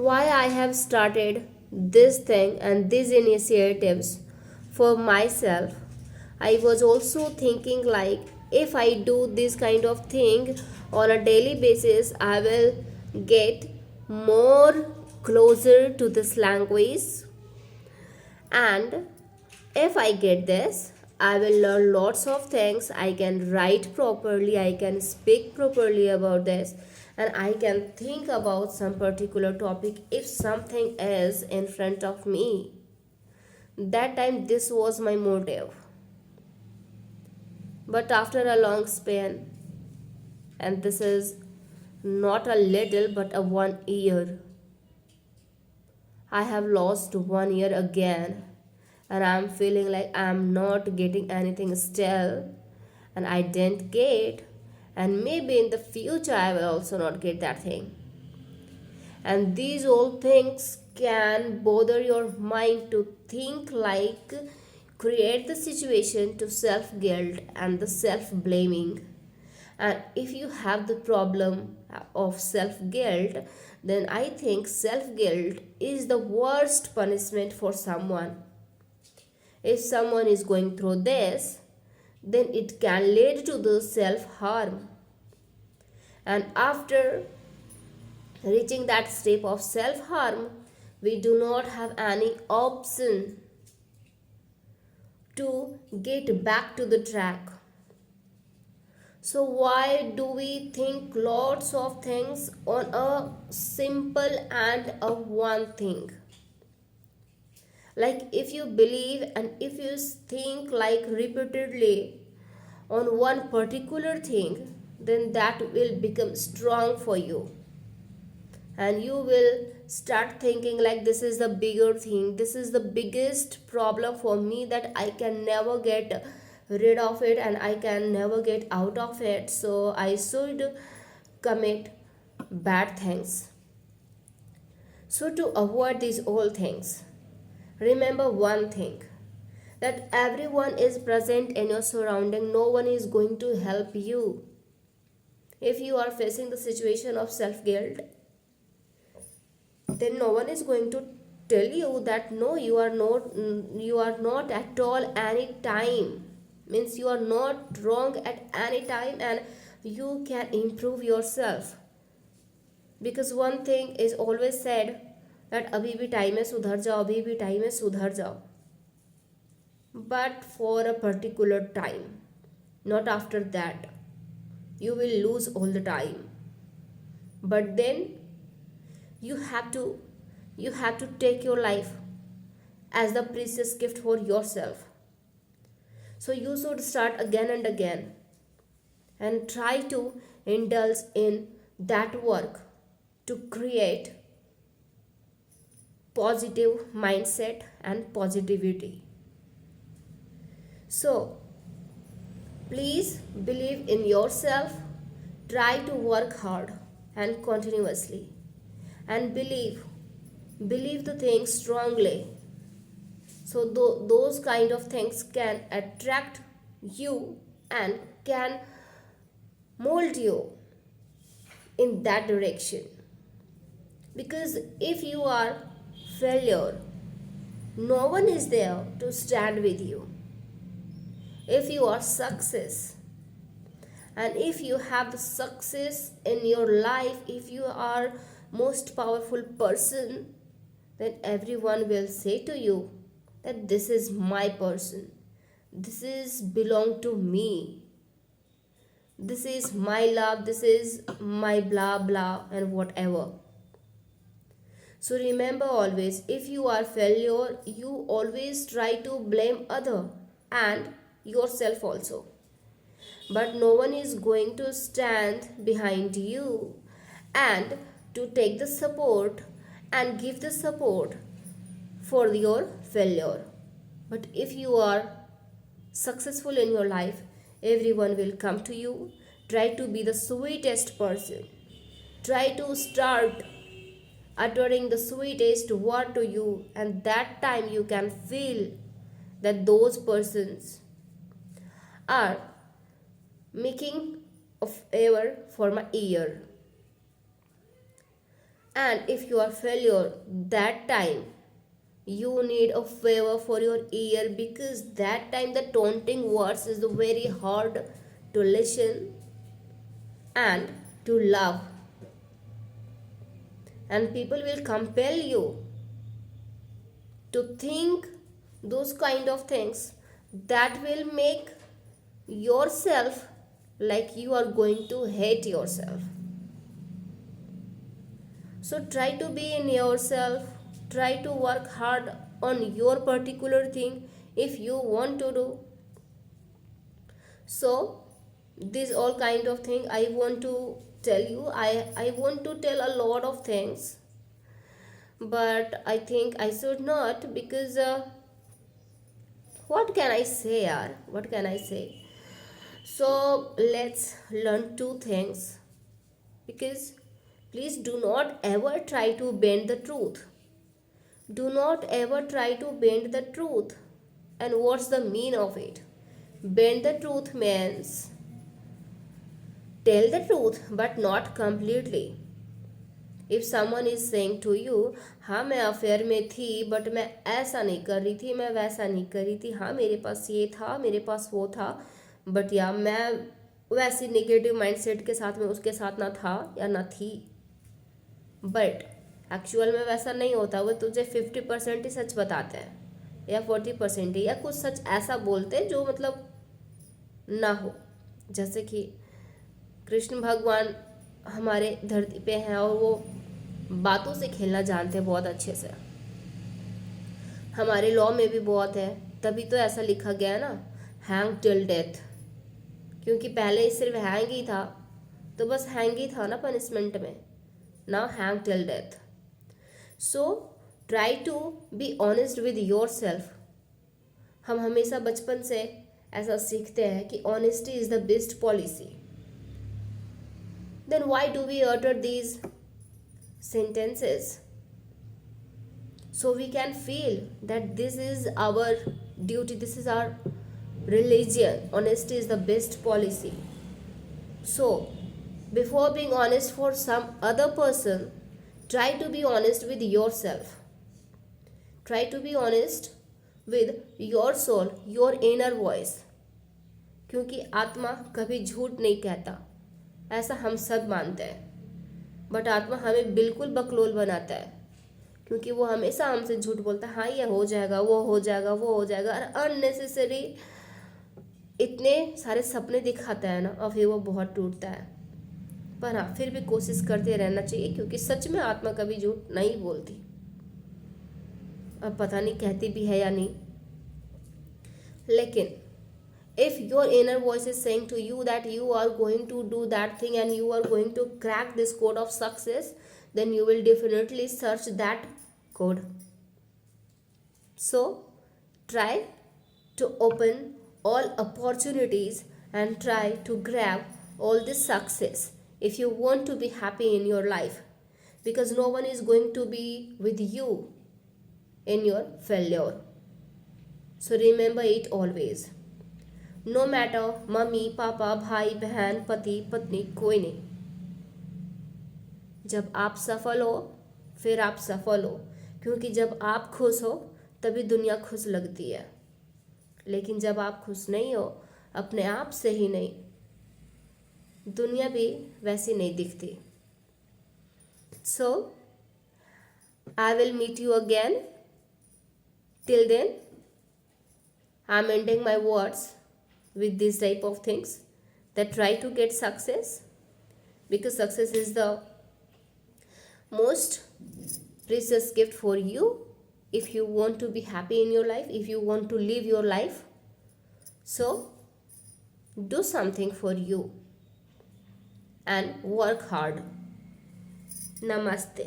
why I have started this thing and these initiatives for myself. I was also thinking like if I do this kind of thing on a daily basis, I will get more closer to this language, and if I get this, I will learn lots of things. I can write properly, I can speak properly about this, and I can think about some particular topic if something is in front of me. That time, this was my motive. But after a long span, and this is not a little but a 1 year, I have lost 1 year again, and I'm feeling like I'm not getting anything still, and I didn't get, and maybe in the future I will also not get that thing. And these all things can bother your mind to think like create the situation to self guilt and the self blaming. And if you have the problem of self guilt, then I think self guilt is the worst punishment for someone. If someone is going through this, then it can lead to the self harm. And after reaching that step of self harm, we do not have any option to get back to the track. So, why do we think lots of things on a simple and a one thing? Like, if you believe and if you think like repeatedly on one particular thing, then that will become strong for you, and you will start thinking like this is the bigger thing, this is the biggest problem for me that I can never get rid of it and I can never get out of it, so I should commit bad things. So to avoid these all things, remember one thing, that everyone is present in your surrounding, no one is going to help you. If you are facing the situation of self guilt, then no one is going to tell you that no, you are not at all any time, means you are not wrong at any time, and you can improve yourself. Because one thing is always said that अभी भी time है सुधर जाओ, अभी भी time है सुधर जाओ, but for a particular time, not after that. You will lose all the time, but then you have to take your life as the precious gift for yourself. So you should start again and again and try to indulge in that work to create positive mindset and positivity. So please believe in yourself, try to work hard and continuously, and believe the things strongly, so those kind of things can attract you and can mold you in that direction. Because if you are failure, no one is there to stand with you. If you are success, and if you have the success in your life, if you are most powerful person, then everyone will say to you that this is my person, this is belong to me, this is my love, this is my blah blah and whatever. So remember always, if you are failure, you always try to blame other and yourself also, but no one is going to stand behind you and to take the support and give the support for your failure. But if you are successful in your life, everyone will come to you. Try to be the sweetest person, try to start uttering the sweetest word to you, and that time you can feel that those persons are making of ever for my ear. And if you are failure that time, you need a favor for your ear, because that time the taunting words is very hard to listen and to love, and people will compel you to think those kind of things that will make yourself like you are going to hate yourself. So try to be in yourself, try to work hard on your particular thing if you want to do. So this all kind of thing I want to tell you. I want to tell a lot of things, but I think I should not, because what can I say, yaar? What can I say? So let's learn two things, because please do not ever try to bend the truth. Do not ever try to bend the truth. And what's the mean of it? Bend the truth means tell the truth but not completely. If someone is saying to you, हाँ मैं affair में थी but मैं ऐसा नहीं कर रही थी, मैं वैसा नहीं कर रही थी, हाँ मेरे पास ये था, मेरे पास वो था, बट या मैं वैसी नेगेटिव माइंडसेट के साथ में उसके साथ ना था या ना थी, बट एक्चुअल में वैसा नहीं होता। वो तुझे 50% ही सच बताते हैं या 40% ही, या कुछ सच ऐसा बोलते हैं जो मतलब ना हो। जैसे कि कृष्ण भगवान हमारे धरती पे हैं और वो बातों से खेलना जानते हैं बहुत अच्छे से। हमारे लॉ में भी बहुत है, तभी तो ऐसा लिखा गया है ना, हैंग टिल डेथ, क्योंकि पहले सिर्फ हैंग ही था, तो बस हैंग ही था ना पनिशमेंट में, now hang till death. So try to be honest with yourself. हम हमेशा बचपन से ऐसा सीखते हैं कि honesty is the best policy. Then why do we utter these sentences? So we can feel that this is our duty, this is our religion. Honesty is the best policy. So before being honest for some other person, try to be honest with yourself. Try to be honest with your soul, your inner voice, क्योंकि आत्मा कभी झूठ नहीं कहता, ऐसा हम सब मानते हैं, बट आत्मा हमें बिल्कुल बकलोल बनाता है, क्योंकि वो हमेशा हमसे झूठ बोलता है, हाँ ये हो जाएगा, वो हो जाएगा, वो हो जाएगा, और अननेसेसरी इतने सारे सपने दिखाता है ना, और फिर वो बहुत टूटता है। पर हाँ, फिर भी कोशिश करते रहना चाहिए, क्योंकि सच में आत्मा कभी झूठ नहीं बोलती। अब पता नहीं कहती भी है या नहीं, लेकिन if your inner voice is saying to you that you are going to do that thing and you are going to crack this code of success, then you will definitely search that code. So try to open all opportunities and try to grab all this success if you want to be happy in your life, because no one is going to be with you in your failure. So remember it always. No matter mummy papa भाई बहन पति पत्नी कोई नहीं, जब आप सफल हो फिर आप सफल हो, क्योंकि जब आप खुश हो तभी दुनिया खुश लगती है, लेकिन जब आप खुश नहीं हो अपने आप से ही नहीं, दुनिया भी वैसी नहीं दिखती। So I will meet you again, till then I am ending my words with this type of things, that try to get success, because success is the most precious gift for you if you want to be happy in your life, if you want to live your life. So do something for you and work hard. Namaste.